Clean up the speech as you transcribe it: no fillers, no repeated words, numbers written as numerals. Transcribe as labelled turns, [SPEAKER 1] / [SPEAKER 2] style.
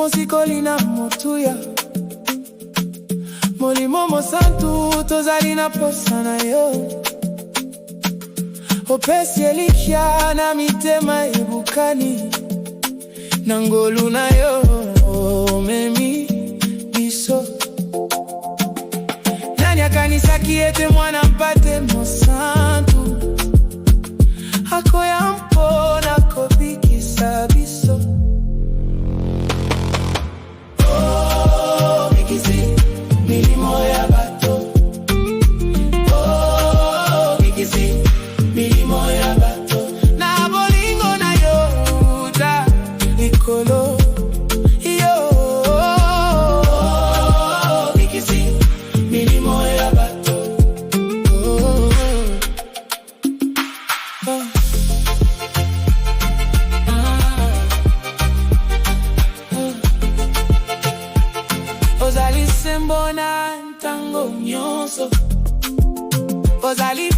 [SPEAKER 1] mosikoli na motuya. Molimo Mosantu tozali na posa na yo. Officiel na mitema ebukani. Nangolu na yo memi biso. Nani akanisaki ete Mwana-mpate Mosantu akoya mpona kobikisa biso. Oh, bikisi milimo ya bato. Oh, bikisi milimo ya bato. Na bolingo na yo uta likolo yo. Oh, bikisi milimo ya bato. Oh, oh. Ozali sembona ntango nyonso. Ozali